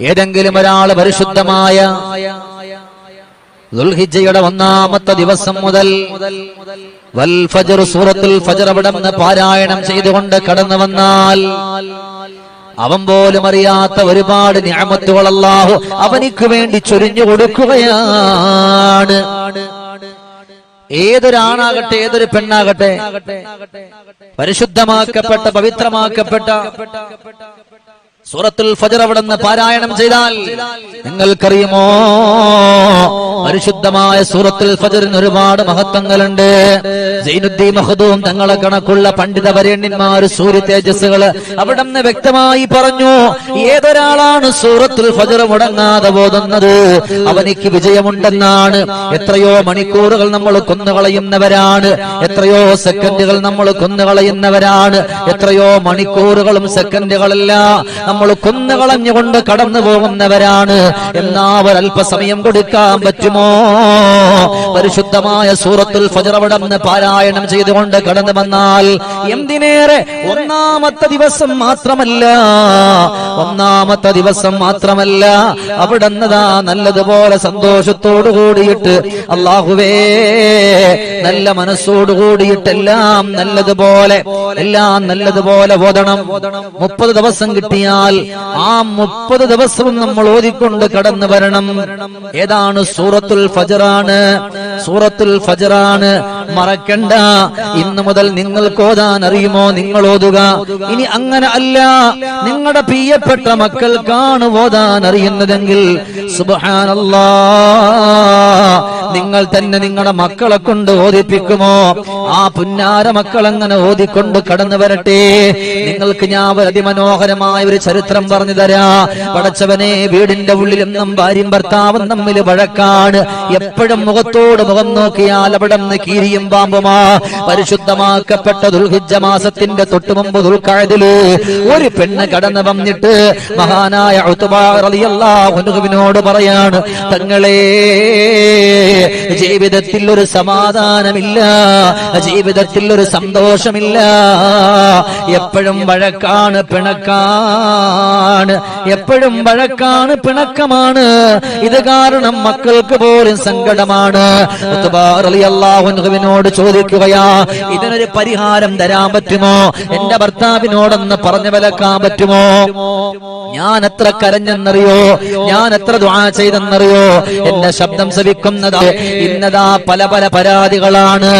ഏതെങ്കിലും ഒരാൾ പരിശുദ്ധമായ ദുൽഹിജ്ജയുടെ ഒന്നാമത്തെ ദിവസം മുതൽ വൽ ഫജ്ർ സൂറത്തുൽ ഫജ്ർ അവിടുന്ന് പാരായണം ചെയ്തുകൊണ്ട് കടന്നു വന്നാൽ അവൻ പോലും അറിയാത്ത ഒരുപാട് നിഅമത്തുകൾ അല്ലാഹു അവനിക്ക് വേണ്ടി ചൊരിഞ്ഞു കൊടുക്കുകയാണ്. ഏതൊരാണാകട്ടെ ഏതൊരു പെണ്ണാകട്ടെ പരിശുദ്ധമാക്കപ്പെട്ട പവിത്രമാക്കപ്പെട്ട സൂറത്തുൽ ഫജ്ർ അവിടുന്ന് പാരായണം ചെയ്താൽ നിങ്ങൾക്കറിയുമോ, പരിശുദ്ധമായ സൂറത്തുൽ ഫജ്റിന് ഒരുപാട് മഹത്വങ്ങളുണ്ട്. സൈനുദ്ദീൻ മഖ്ദൂം തങ്ങളെ കണക്കുള്ള പണ്ഡിത വരേണ്യന്മാർ സൂര്യ തേജസ്സുകള് അവിടുന്ന് വ്യക്തമായി പറഞ്ഞു, ഏതൊരാളാണ് സൂറത്തുൽ ഫജ്ർ മുടങ്ങാതെ ഓതുന്നത് അവനിക്ക് വിജയമുണ്ടെന്നാണ്. എത്രയോ മണിക്കൂറുകൾ നമ്മൾ കൊന്നുകളയുന്നവരാണ്, എത്രയോ സെക്കൻഡുകൾ നമ്മൾ കൊന്നുകളയുന്നവരാണ്, എത്രയോ മണിക്കൂറുകളും സെക്കൻഡുകളല്ല നമ്മൾ കൊന്നുകളഞ്ഞുകൊണ്ട് കടന്നു പോകുന്നവരാണ്. എന്നാ ഒരല്പസമയം കൊടുക്കാൻ പറ്റുമോ? പരിശുദ്ധമായ സൂറത്തുൽ ഫജ്ർ അവിടുന്ന് പാരായണം ചെയ്തുകൊണ്ട് കടന്നു വന്നാൽ എന്തിനേറെ ഒന്നാമത്തെ ദിവസം മാത്രമല്ല അവിടുന്ന് നല്ലതുപോലെ സന്തോഷത്തോടു കൂടിയിട്ട് അല്ലാഹുവേ നല്ല മനസ്സോടു കൂടിയിട്ട് എല്ലാം നല്ലതുപോലെ ഓതണം. 30 ദിവസം കിട്ടിയാൽ ആ 30 ദിവസവും നമ്മൾ ഓതിക്കൊണ്ട് കടന്നു വരണം. ഏതാണ്? സൂറത്തുൽ ഫജ്റാണ്. മറക്കണ്ട, ഇന്നു മുതൽ നിങ്ങൾക്ക് ഓതാൻ അറിയുമോ നിങ്ങൾ ഓതുക. ഇനി അങ്ങനെ അല്ല, നിങ്ങളുടെ പ്രിയപ്പെട്ട മക്കൾക്കാണ് ഓതാൻ അറിയുന്നതെങ്കിൽ സുബ്ഹാനല്ലാഹ്, നിങ്ങൾ തന്നെ നിങ്ങളുടെ മക്കളെ കൊണ്ട് ഓതിപ്പിക്കുമോ? ആ പുന്നാര മക്കൾ അങ്ങനെ ഓതിക്കൊണ്ട് കടന്നു വരട്ടെ. നിങ്ങൾക്ക് ഞാൻ അതിമനോഹരമായ ഒരു ചരിത്രം പറഞ്ഞു തരാ. പടച്ചവനെ, വീടിന്റെ ഉള്ളിൽ എന്നും ഭാര്യയും ഭർത്താവും തമ്മിൽ വഴക്കാണ്. എപ്പോഴും മുഖത്തോട് മുഖം നോക്കിയാൽ അവിടെ നിന്ന് കീരിയും പാമ്പുമാ. പരിശുദ്ധമാക്കപ്പെട്ട ദുൽഹിജ്ജ മാസത്തിന്റെ തൊട്ടുമുമ്പ് ദുൽഖഅദില് ഒരു പെണ്ണ് കടന്നു വന്നിട്ട് മഹാനായ ഉത്ബാ റളിയല്ലാഹു അൻഹുവിനോട് പറയാണ്, തങ്ങളെ, ജീവിതത്തിൽ ഒരു സമാധാനമില്ല, ജീവിതത്തിൽ ഒരു സന്തോഷമില്ല, എപ്പോഴും വഴക്കാണ്, പിണക്കമാണ്. ഇത് കാരണം മക്കൾക്ക് പോലും സങ്കടമാണ്. ഉത്ബാ റളിയല്ലാഹു അൻഹുവിനോട് ചോദിക്കുകയാ, ഇതിനൊരു പരിഹാരം തരാൻ പറ്റുമോ? എന്റെ ഭർത്താവിനോടൊന്ന് പറഞ്ഞു വിലക്കാൻ പറ്റുമോ? ഞാൻ എത്ര കരഞ്ഞെന്നറിയോ, ഞാൻ എത്ര ദുആ ചെയ്തെന്നറിയോ? എന്റെ ശബ്ദം ശ്രവിക്കുന്നത് ഇന്നതാ പല പരാതികളാണ്.